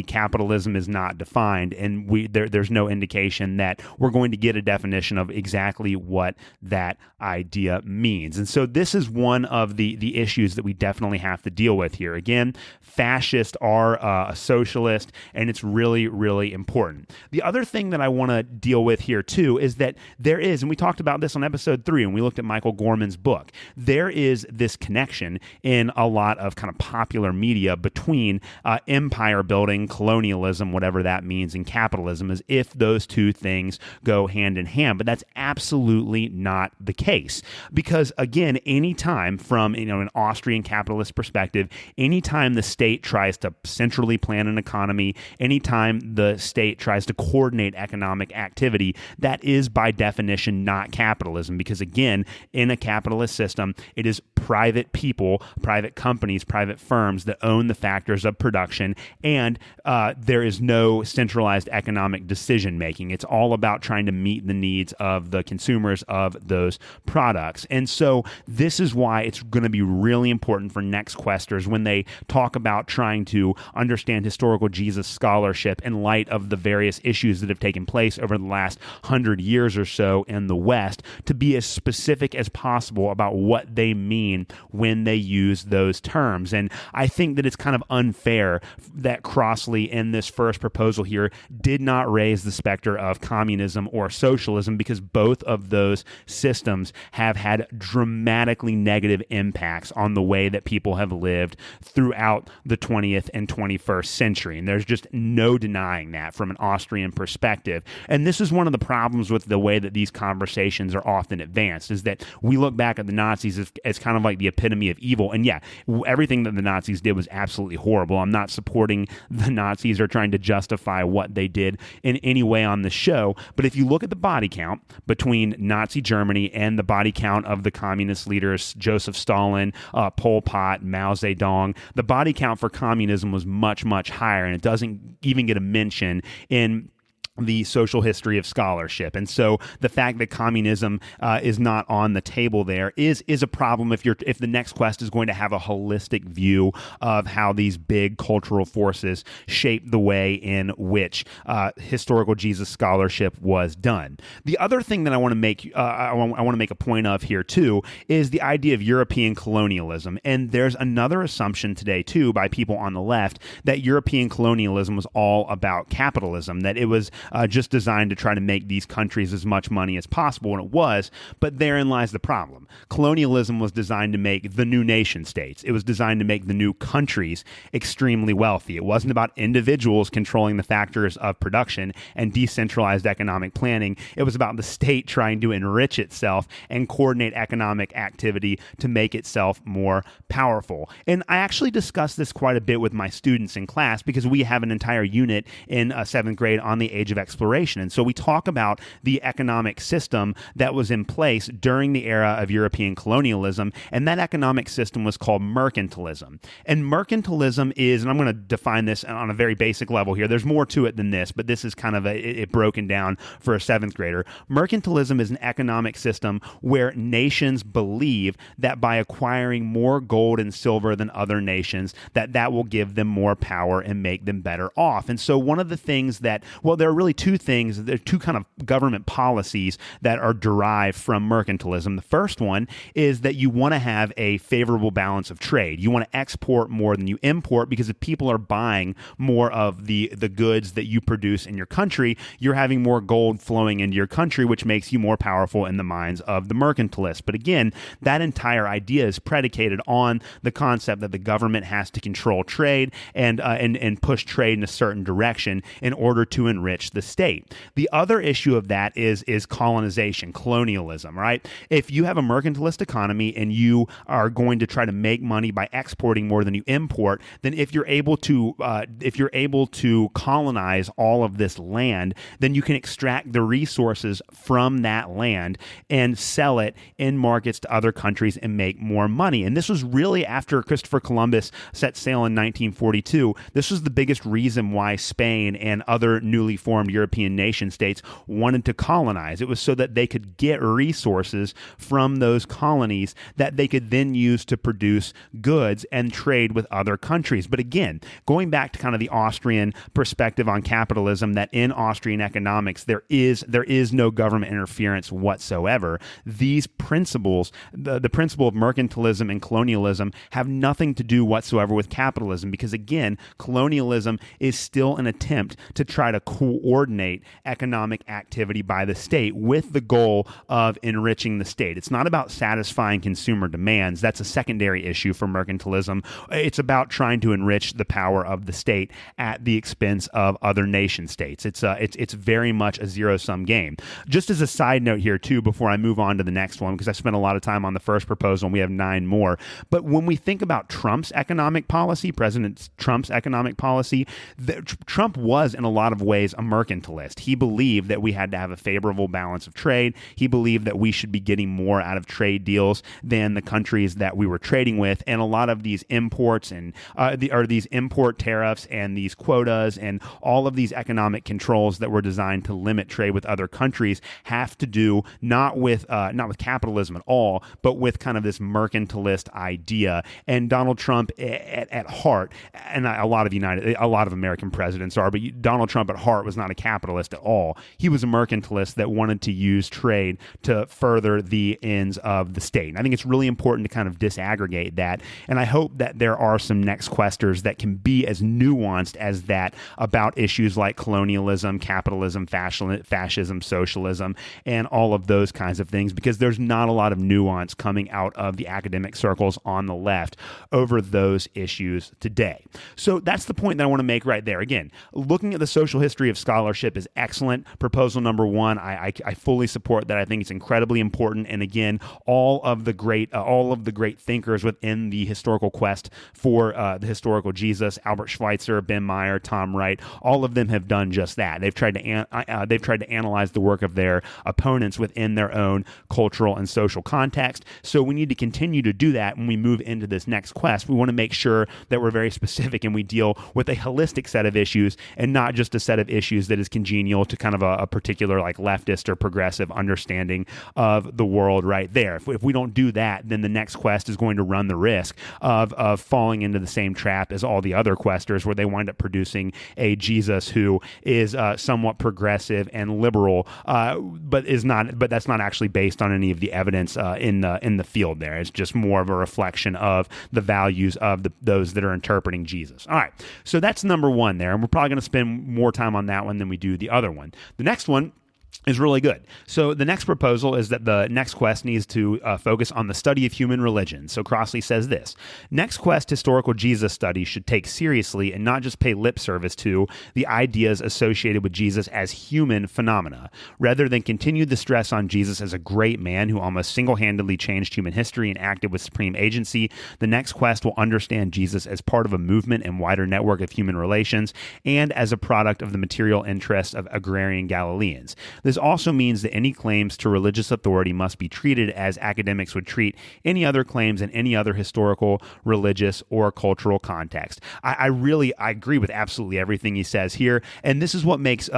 capitalism is not defined, and there's no indication that we're going to get a definition of exactly what that idea means. And so this is one of the issues that we definitely have to deal with here. Again, fascists are a socialist, and it's really, really important. The other thing that I want to deal with here too is that there is, and we talked about this on episode 3 when we looked at Michael Gorman's book, there is this connection in a lot of kind of popular media between empire building, colonialism, whatever that means, and capitalism, as if those two things go hand in hand. But that's absolutely not the case. Because again, anytime from an Austrian capitalist perspective, anytime the state tries to centrally plan an economy, anytime the state tries to coordinate economic activity, that is by definition not capitalism. Because again, in a capitalist system, it is private people, private companies, private firms that own the factors of production, and there is no centralized economic decision making. It's all about trying to meet the needs of the consumers of those products. And so this is why it's going to be really important for next questers when they talk about trying to understand historical Jesus scholarship in light of the various issues that have taken place over the last 100 years or so in the West, to be as specific as possible about what they mean when they use those terms. And I think that it's kind of unfair that Crossley in this first proposal here did not raise the specter of communism or socialism, because both of those systems have had dramatically negative impacts on the way that people have lived throughout the 20th and 21st century. And there's just no denying that from an Austrian perspective. And this is one of the problems with the way that these conversations are often advanced, is that we look back at the Nazis as kind of like the epitome of evil. And yeah, everything that the Nazis did was absolutely horrible. I'm not supporting the Nazis or trying to justify what they did in any way on the show. But if you look at the body count between Nazi Germany and the body count of the communist leaders, Joseph Stalin, Pol Pot, Mao Zedong, the body count for communism was much, much higher. And it doesn't even get a mention in the social history of scholarship. And so the fact that communism is not on the table there is a problem if the next quest is going to have a holistic view of how these big cultural forces shape the way in which historical Jesus scholarship was done. The other thing that I want to make I want to make a point of here too is the idea of European colonialism. And there's another assumption today too by people on the left that European colonialism was all about capitalism, that it was just designed to try to make these countries as much money as possible, and it was, but therein lies the problem. Colonialism was designed to make the new nation states. It was designed to make the new countries extremely wealthy. It wasn't about individuals controlling the factors of production and decentralized economic planning. It was about the state trying to enrich itself and coordinate economic activity to make itself more powerful. And I actually discussed this quite a bit with my students in class, because we have an entire unit in 7th grade on the age of exploration. And so we talk about the economic system that was in place during the era of European colonialism, and that economic system was called mercantilism. And mercantilism is, and I'm going to define this on a very basic level here, there's more to it than this, but this is kind of it broken down for a 7th grader. Mercantilism is an economic system where nations believe that by acquiring more gold and silver than other nations, that will give them more power and make them better off. And so one of the things that, well, there are really two things, there are two kind of government policies that are derived from mercantilism. The first one is that you want to have a favorable balance of trade. You want to export more than you import, because if people are buying more of the goods that you produce in your country, you're having more gold flowing into your country, which makes you more powerful in the minds of the mercantilists. But again, that entire idea is predicated on the concept that the government has to control trade and push trade in a certain direction in order to enrich the state. The other issue of that is colonization, colonialism, right? If you have a mercantilist economy and you are going to try to make money by exporting more than you import, then if you're able to colonize all of this land, then you can extract the resources from that land and sell it in markets to other countries and make more money. And this was really after Christopher Columbus set sail in 1942. This was the biggest reason why Spain and other newly formed European nation states wanted to colonize. It was so that they could get resources from those colonies that they could then use to produce goods and trade with other countries. But again, going back to kind of the Austrian perspective on capitalism, that in Austrian economics, there is no government interference whatsoever. These principles, the principle of mercantilism and colonialism, have nothing to do whatsoever with capitalism, because again, colonialism is still an attempt to try to coordinate economic activity by the state with the goal of enriching the state. It's not about satisfying consumer demands. That's a secondary issue for mercantilism. It's about trying to enrich the power of the state at the expense of other nation states. It's very much a zero-sum game. Just as a side note here too, before I move on to the next one, because I spent a lot of time on the first proposal and we have 9 more. But when we think about Trump's economic policy, President Trump's economic policy, Trump was in a lot of ways a mercantilist. He believed that we had to have a favorable balance of trade. He believed that we should be getting more out of trade deals than the countries that we were trading with. And a lot of these imports and these import tariffs and these quotas and all of these economic controls that were designed to limit trade with other countries have to do not with capitalism at all, but with kind of this mercantilist idea. And Donald Trump at heart, and a lot of American presidents are, but Donald Trump at heart was not a capitalist at all. He was a mercantilist that wanted to use trade to further the ends of the state. And I think it's really important to kind of disaggregate that. And I hope that there are some next questers that can be as nuanced as that about issues like colonialism, capitalism, fascism, socialism, and all of those kinds of things, because there's not a lot of nuance coming out of the academic circles on the left over those issues today. So that's the point that I want to make right there. Again, looking at the social history of scholarship is excellent. Proposal number 1, I fully support that. I think it's incredibly important. And again, all of the great thinkers within the historical quest for the historical Jesus, Albert Schweitzer, Ben Meyer, Tom Wright, all of them have done just that. They've tried to analyze the work of their opponents within their own cultural and social context. So we need to continue to do that when we move into this next quest. We want to make sure that we're very specific and we deal with a holistic set of issues and not just a set of issues that is congenial to kind of a particular like leftist or progressive understanding of the world right there. If we don't do that, then the next quest is going to run the risk of falling into the same trap as all the other questers, where they wind up producing a Jesus who is somewhat progressive and liberal, but that's not actually based on any of the evidence in the field there. It's just more of a reflection of the values of those that are interpreting Jesus. All right, so that's number 1 there, and we're probably going to spend more time on that one than we do the other one. The next one is really good. So the next proposal is that the next quest needs to focus on the study of human religion. So Crossley says this: next quest historical Jesus study should take seriously and not just pay lip service to the ideas associated with Jesus as human phenomena. Rather than continue the stress on Jesus as a great man who almost single-handedly changed human history and acted with supreme agency, the next quest will understand Jesus as part of a movement and wider network of human relations and as a product of the material interests of agrarian Galileans. This also means that any claims to religious authority must be treated as academics would treat any other claims in any other historical, religious, or cultural context. I agree with absolutely everything he says here, and this is what makes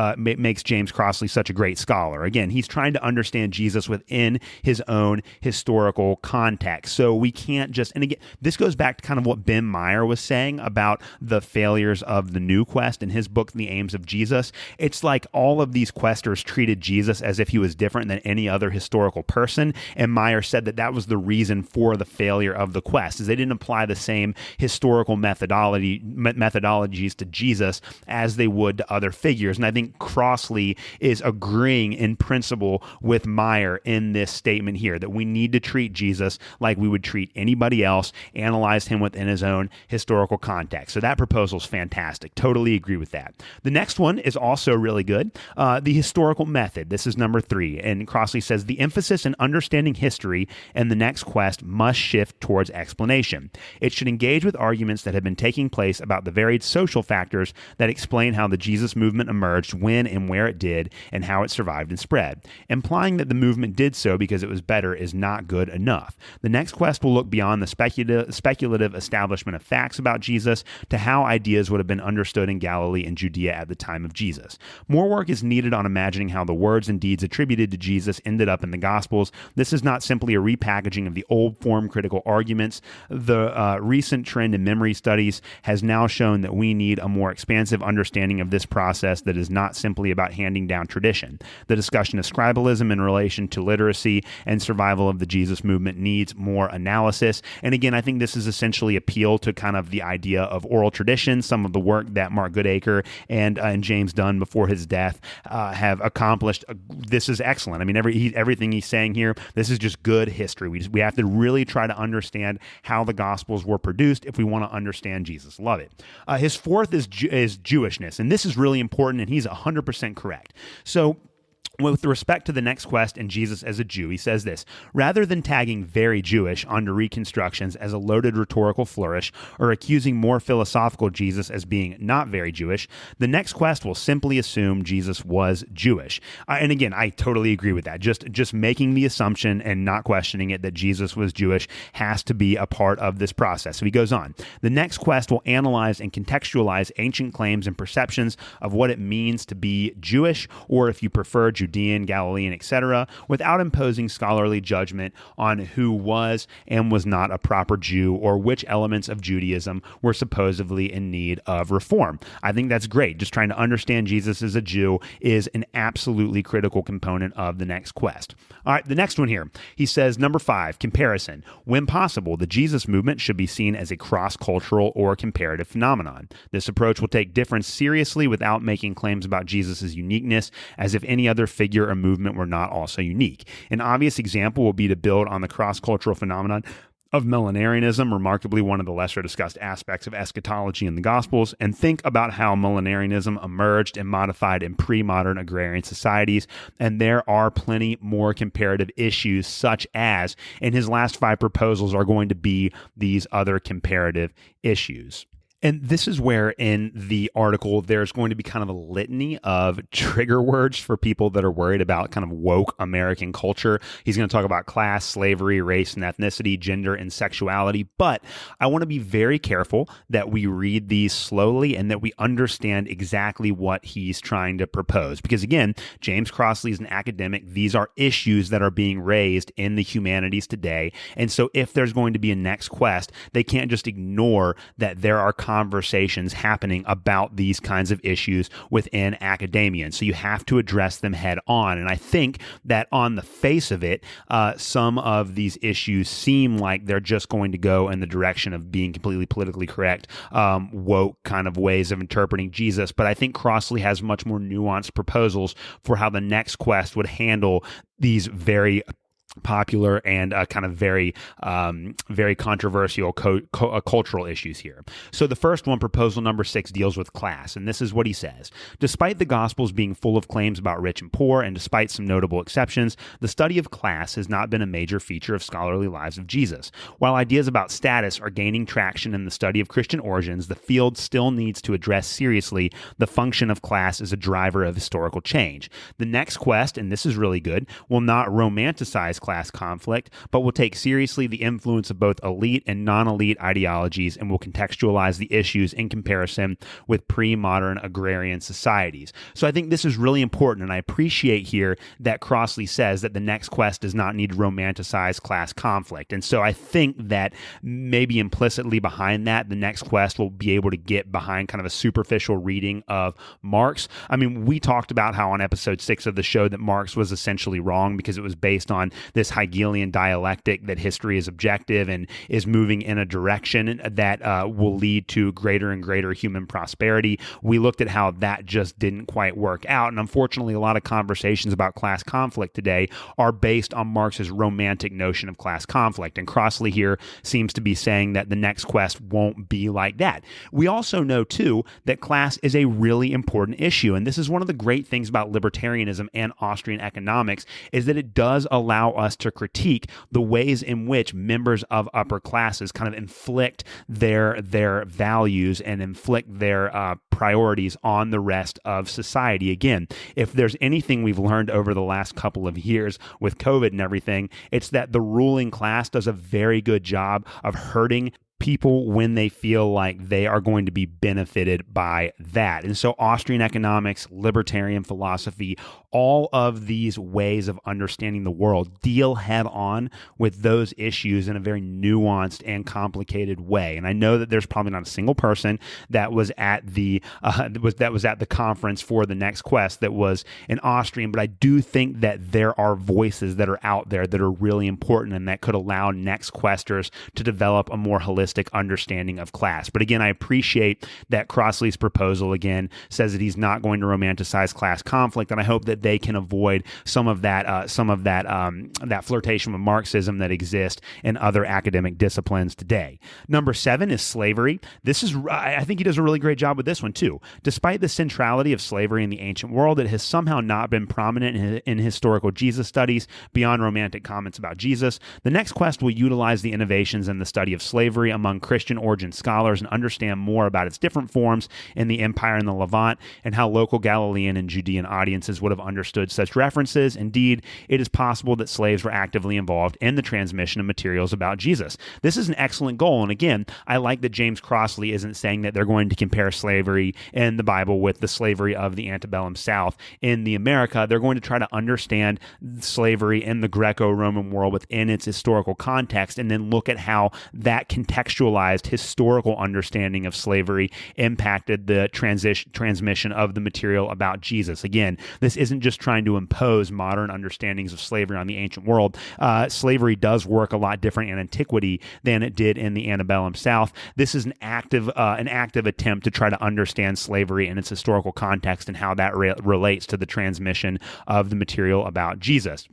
James Crossley such a great scholar. Again, he's trying to understand Jesus within his own historical context. So we can't just, and again, this goes back to kind of what Ben Meyer was saying about the failures of the new quest in his book, The Aims of Jesus. It's like all of these questers treated Jesus as if he was different than any other historical person. And Meyer said that that was the reason for the failure of the quest, is they didn't apply the same historical methodologies to Jesus as they would to other figures. And I think Crossley is agreeing in principle with Meyer in this statement here, that we need to treat Jesus like we would treat anybody else, analyze him within his own historical context. So that proposal is fantastic. Totally agree with that. The next one is also really good. The historical method. This is number 3. And Crossley says the emphasis in understanding history and the next quest must shift towards explanation. It should engage with arguments that have been taking place about the varied social factors that explain how the Jesus movement emerged, when and where it did, and how it survived and spread. Implying that the movement did so because it was better is not good enough. The next quest will look beyond the speculative establishment of facts about Jesus to how ideas would have been understood in Galilee and Judea at the time of Jesus. More work is needed on imagining how the words and deeds attributed to Jesus ended up in the Gospels. This is not simply a repackaging of the old form critical arguments. The recent trend in memory studies has now shown that we need a more expansive understanding of this process that is not simply about handing down tradition. The discussion of scribalism in relation to literacy and survival of the Jesus movement needs more analysis. And again, I think this is essentially appeal to kind of the idea of oral tradition. Some of the work that Mark Goodacre and James Dunn before his death have accomplished. This is excellent. I mean, everything he's saying here, this is just good history. We have to really try to understand how the Gospels were produced if we want to understand Jesus. Love it. His fourth is Jewishness, and this is really important, and he's 100% correct. So, with respect to the next quest and Jesus as a Jew, he says this: rather than tagging very Jewish onto reconstructions as a loaded rhetorical flourish, or accusing more philosophical Jesus as being not very Jewish, the next quest will simply assume Jesus was Jewish. And again, I totally agree with that. Just making the assumption and not questioning it that Jesus was Jewish has to be a part of this process. So he goes on. The next quest will analyze and contextualize ancient claims and perceptions of what it means to be Jewish, or if you prefer, Judean, Galilean, etc., without imposing scholarly judgment on who was and was not a proper Jew, or which elements of Judaism were supposedly in need of reform. I think that's great. Just trying to understand Jesus as a Jew is an absolutely critical component of the next quest. All right, the next one here. He says, number 5, comparison. When possible, the Jesus movement should be seen as a cross-cultural or comparative phenomenon. This approach will take difference seriously without making claims about Jesus' uniqueness, as if any other figure or movement were not also unique. An obvious example will be to build on the cross-cultural phenomenon of millenarianism, remarkably one of the lesser discussed aspects of eschatology in the Gospels, and think about how millenarianism emerged and modified in pre-modern agrarian societies. And there are plenty more comparative issues, such as, and his last 5 proposals are going to be these other comparative issues. And this is where in the article, there's going to be kind of a litany of trigger words for people that are worried about kind of woke American culture. He's going to talk about class, slavery, race and ethnicity, gender, and sexuality. But I want to be very careful that we read these slowly and that we understand exactly what he's trying to propose. Because again, James Crossley is an academic. These are issues that are being raised in the humanities today. And so if there's going to be a next quest, they can't just ignore that there are conversations happening about these kinds of issues within academia. And so you have to address them head on. And I think that on the face of it, some of these issues seem like they're just going to go in the direction of being completely politically correct, woke kind of ways of interpreting Jesus. But I think Crossley has much more nuanced proposals for how the next quest would handle these very popular and kind of very controversial cultural issues here. So the first one, proposal number 6, deals with class, and this is what he says. Despite the Gospels being full of claims about rich and poor, and despite some notable exceptions, the study of class has not been a major feature of scholarly lives of Jesus. While ideas about status are gaining traction in the study of Christian origins, the field still needs to address seriously the function of class as a driver of historical change. The next quest, and this is really good, will not romanticize class conflict, but will take seriously the influence of both elite and non-elite ideologies and will contextualize the issues in comparison with pre-modern agrarian societies. So I think this is really important, and I appreciate here that Crossley says that the next quest does not need to romanticize class conflict. And so I think that maybe implicitly behind that, the next quest will be able to get behind kind of a superficial reading of Marx. I mean, we talked about how on episode 6 of the show that Marx was essentially wrong because it was based on this Hegelian dialectic that history is objective and is moving in a direction that will lead to greater and greater human prosperity. We looked at how that just didn't quite work out. And unfortunately, a lot of conversations about class conflict today are based on Marx's romantic notion of class conflict. And Crossley here seems to be saying that the next quest won't be like that. We also know, too, that class is a really important issue. And this is one of the great things about libertarianism and Austrian economics is that it does allow us to critique the ways in which members of upper classes kind of inflict their values and inflict their priorities on the rest of society. Again, if there's anything we've learned over the last couple of years with COVID and everything, it's that the ruling class does a very good job of hurting people when they feel like they are going to be benefited by that. And so Austrian economics, libertarian philosophy, all of these ways of understanding the world deal head on with those issues in a very nuanced and complicated way. And I know that there's probably not a single person that was at the conference for the next quest that was an Austrian, but I do think that there are voices that are out there that are really important and that could allow next questers to develop a more holistic understanding of class. But again, I appreciate that Crossley's proposal again says that he's not going to romanticize class conflict, and I hope that they can avoid some of that flirtation with Marxism that exists in other academic disciplines today. Number 7 is slavery. I think he does a really great job with this one too. Despite the centrality of slavery in the ancient world, it has somehow not been prominent in historical Jesus studies beyond romantic comments about Jesus. The next quest will utilize the innovations in the study of slavery among Christian origin scholars and understand more about its different forms in the empire and the Levant and how local Galilean and Judean audiences would have understood such references. Indeed, it is possible that slaves were actively involved in the transmission of materials about Jesus. This is an excellent goal. And again, I like that James Crossley isn't saying that they're going to compare slavery in the Bible with the slavery of the antebellum South in the America. They're going to try to understand slavery in the Greco-Roman world within its historical context and then look at how that contextualized historical understanding of slavery impacted the transmission of the material about Jesus. Again, this isn't just trying to impose modern understandings of slavery on the ancient world. Slavery does work a lot different in antiquity than it did in the antebellum South. This is an active attempt to try to understand slavery in its historical context and how that relates to the transmission of the material about Jesus.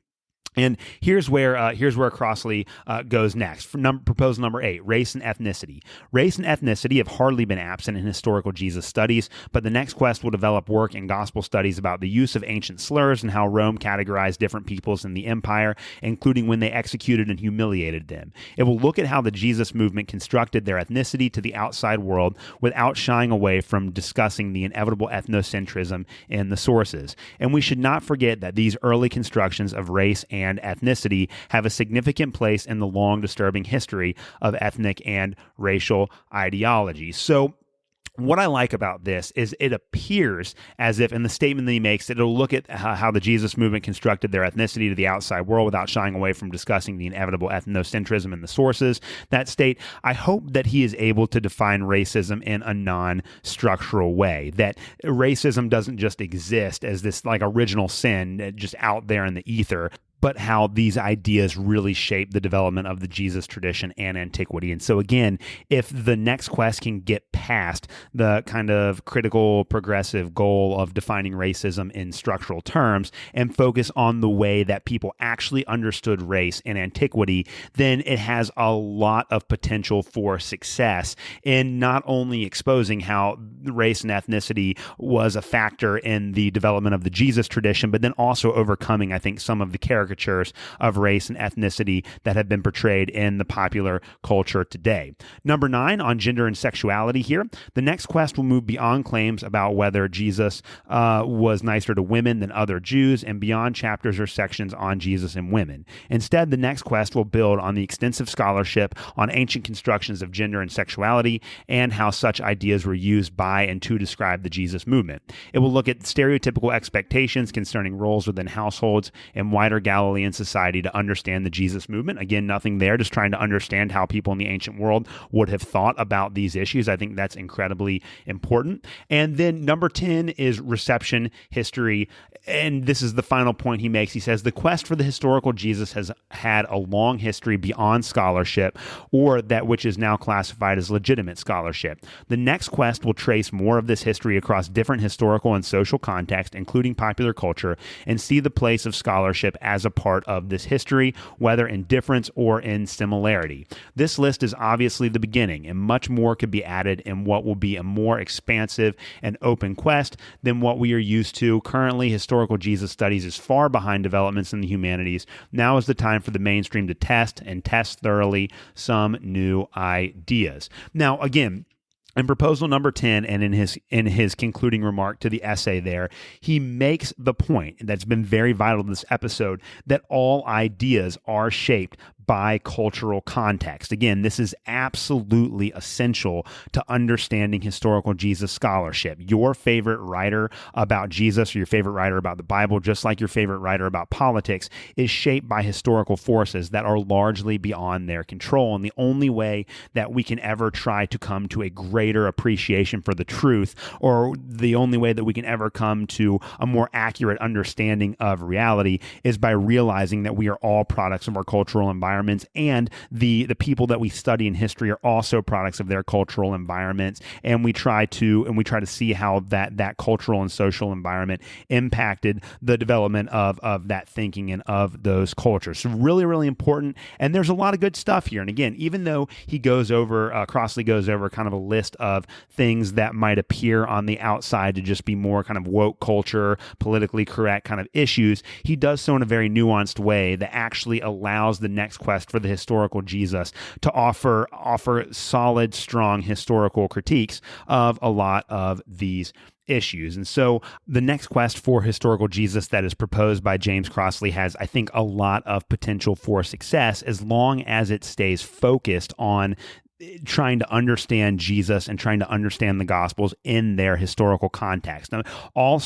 And here's where Crossley goes next. Proposal number 8, race and ethnicity. Race and ethnicity have hardly been absent in historical Jesus studies, but the next quest will develop work in gospel studies about the use of ancient slurs and how Rome categorized different peoples in the empire, including when they executed and humiliated them. It will look at how the Jesus movement constructed their ethnicity to the outside world without shying away from discussing the inevitable ethnocentrism in the sources. And we should not forget that these early constructions of race and ethnicity have a significant place in the long, disturbing history of ethnic and racial ideology. So what I like about this is it appears as if in the statement that he makes that it'll look at how the Jesus movement constructed their ethnicity to the outside world without shying away from discussing the inevitable ethnocentrism in the sources that state. I hope that he is able to define racism in a non-structural way, that racism doesn't just exist as this like original sin just out there in the ether, but how these ideas really shape the development of the Jesus tradition and antiquity. And so again, if the next quest can get past the kind of critical progressive goal of defining racism in structural terms and focus on the way that people actually understood race in antiquity, then it has a lot of potential for success in not only exposing how race and ethnicity was a factor in the development of the Jesus tradition, but then also overcoming, I think, some of the character caricatures of race and ethnicity that have been portrayed in the popular culture today. Number 9, on gender and sexuality here. The next quest will move beyond claims about whether Jesus was nicer to women than other Jews and beyond chapters or sections on Jesus and women. Instead, the next quest will build on the extensive scholarship on ancient constructions of gender and sexuality and how such ideas were used by and to describe the Jesus movement. It will look at stereotypical expectations concerning roles within households and wider Galilean society to understand the Jesus movement. Again, nothing there, just trying to understand how people in the ancient world would have thought about these issues. I think that's incredibly important. And then number 10 is reception history. And this is the final point he makes. He says, the quest for the historical Jesus has had a long history beyond scholarship, or that which is now classified as legitimate scholarship. The next quest will trace more of this history across different historical and social contexts, including popular culture, and see the place of scholarship as a part of this history, whether in difference or in similarity. This list is obviously the beginning, and much more could be added in what will be a more expansive and open quest than what we are used to. Currently, historical Jesus studies is far behind developments in the humanities. Now is the time for the mainstream to test thoroughly some new ideas. Now, again, in proposal number 10 and in his concluding remark to the essay there, he makes the point that's been very vital to this episode that all ideas are shaped by cultural context. Again, this is absolutely essential to understanding historical Jesus scholarship. Your favorite writer about Jesus or your favorite writer about the Bible, just like your favorite writer about politics, is shaped by historical forces that are largely beyond their control. And the only way that we can ever try to come to a greater appreciation for the truth, or the only way that we can ever come to a more accurate understanding of reality, is by realizing that we are all products of our cultural environments, and the people that we study in history are also products of their cultural environments, and we try to see how that cultural and social environment impacted the development of that thinking and of those cultures. So really, really important, and there's a lot of good stuff here. And again, even though he goes over, Crossley goes over kind of a list of things that might appear on the outside to just be more kind of woke culture, politically correct kind of issues, he does so in a very nuanced way that actually allows the next quest for the historical Jesus to offer solid, strong historical critiques of a lot of these issues. And so the next quest for historical Jesus that is proposed by James Crossley has, I think, a lot of potential for success as long as it stays focused on trying to understand Jesus and trying to understand the Gospels in their historical context. Now, all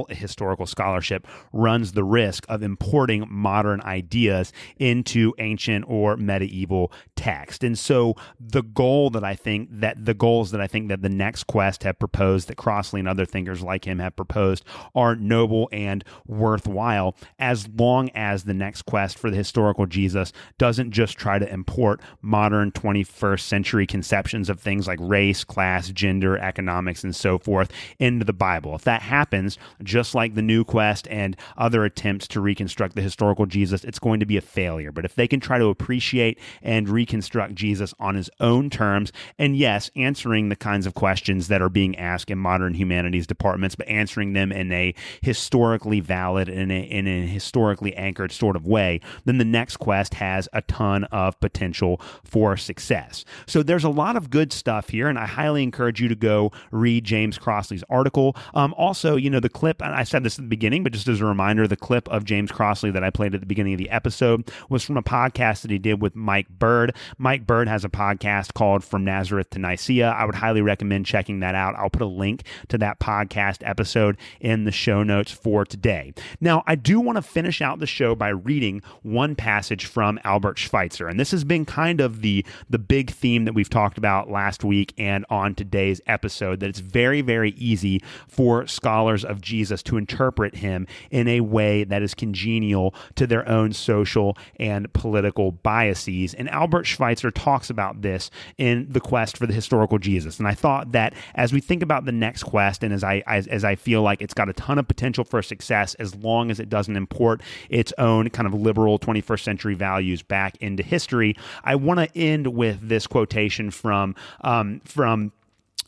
historical scholarship runs the risk of importing modern ideas into ancient or medieval text. And so the goals that I think that the next quest have proposed, that Crossley and other thinkers like him have proposed, are noble and worthwhile, as long as the next quest for the historical Jesus doesn't just try to import modern 21st century conceptions of things like race, class, gender, economics, and so forth into the Bible. If that happens, just like the New Quest and other attempts to reconstruct the historical Jesus, it's going to be a failure. But if they can try to appreciate and reconstruct Jesus on his own terms, and yes, answering the kinds of questions that are being asked in modern humanities departments, but answering them in a historically valid and in a historically anchored sort of way, then the next quest has a ton of potential for success. So there's a lot of good stuff here, and I highly encourage you to go read James Crossley's article. Also, the clip, and I said this at the beginning, but just as a reminder, the clip of James Crossley that I played at the beginning of the episode was from a podcast that he did with Mike Bird. Mike Bird has a podcast called From Nazareth to Nicaea. I would highly recommend checking that out. I'll put a link to that podcast episode in the show notes for today. Now, I do want to finish out the show by reading one passage from Albert Schweitzer, and this has been kind of the big theme that we've talked about last week and on today's episode, that it's very, very easy for scholars of Jesus to interpret him in a way that is congenial to their own social and political biases. And Albert Schweitzer talks about this in The Quest for the Historical Jesus. And I thought that as we think about the next quest, and as I feel like it's got a ton of potential for success as long as it doesn't import its own kind of liberal 21st century values back into history, I want to end with this quotation from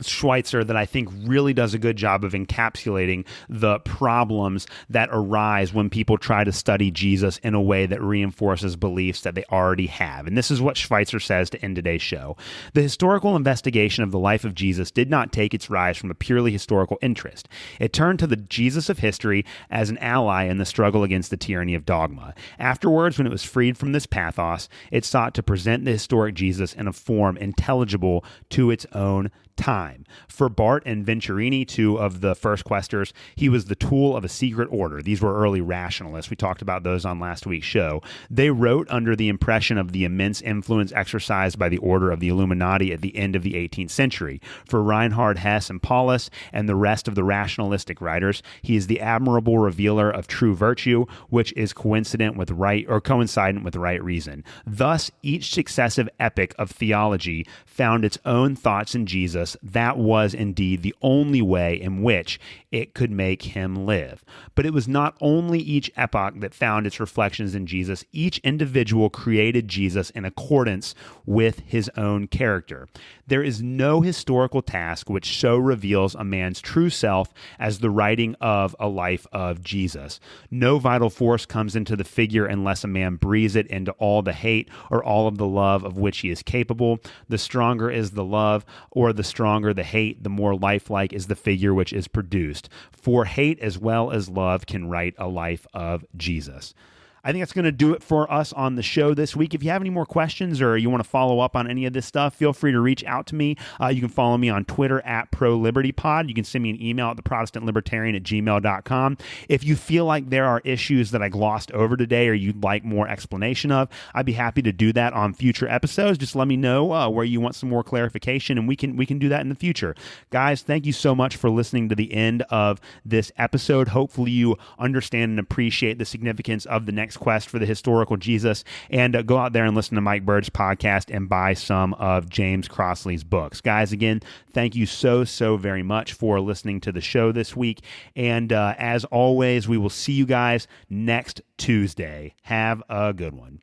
Schweitzer that I think really does a good job of encapsulating the problems that arise when people try to study Jesus in a way that reinforces beliefs that they already have. And this is what Schweitzer says to end today's show. The historical investigation of the life of Jesus did not take its rise from a purely historical interest. It turned to the Jesus of history as an ally in the struggle against the tyranny of dogma. Afterwards, when it was freed from this pathos, it sought to present the historic Jesus in a form intelligible to its own time. For Barth and Venturini, two of the first questers, he was the tool of a secret order. These were early rationalists. We talked about those on last week's show. They wrote under the impression of the immense influence exercised by the order of the Illuminati at the end of the 18th century. For Reinhard Hess and Paulus and the rest of the rationalistic writers, he is the admirable revealer of true virtue, which is coincident with coincident with right reason. Thus, each successive epoch of theology found its own thoughts in Jesus. That was indeed the only way in which it could make him live. But it was not only each epoch that found its reflections in Jesus. Each individual created Jesus in accordance with his own character. There is no historical task which so reveals a man's true self as the writing of a life of Jesus. No vital force comes into the figure unless a man breathes it into all the hate or all of the love of which he is capable. The stronger is the love, or the stronger the hate, the more lifelike is the figure which is produced. For hate as well as love can write a life of Jesus. I think that's going to do it for us on the show this week. If you have any more questions or you want to follow up on any of this stuff, feel free to reach out to me. You can follow me on Twitter at ProLibertyPod. You can send me an email at theprotestantlibertarian@gmail.com. If you feel like there are issues that I glossed over today or you'd like more explanation of, I'd be happy to do that on future episodes. Just let me know where you want some more clarification, and we can do that in the future. Guys, thank you so much for listening to the end of this episode. Hopefully you understand and appreciate the significance of the next quest for the historical Jesus, and go out there and listen to Mike Bird's podcast and buy some of James Crossley's books. Guys, again, thank you so very much for listening to the show this week, and as always, we will see you guys next Tuesday. Have a good one.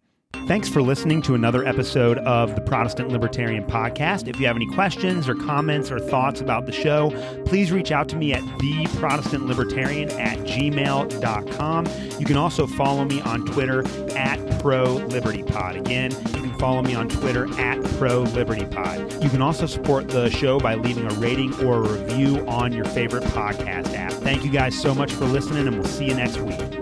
Thanks for listening to another episode of the Protestant Libertarian Podcast. If you have any questions or comments or thoughts about the show, please reach out to me at theprotestantlibertarian@gmail.com. You can also follow me on Twitter at ProLibertyPod. Again, you can follow me on Twitter at ProLibertyPod. You can also support the show by leaving a rating or a review on your favorite podcast app. Thank you guys so much for listening, and we'll see you next week.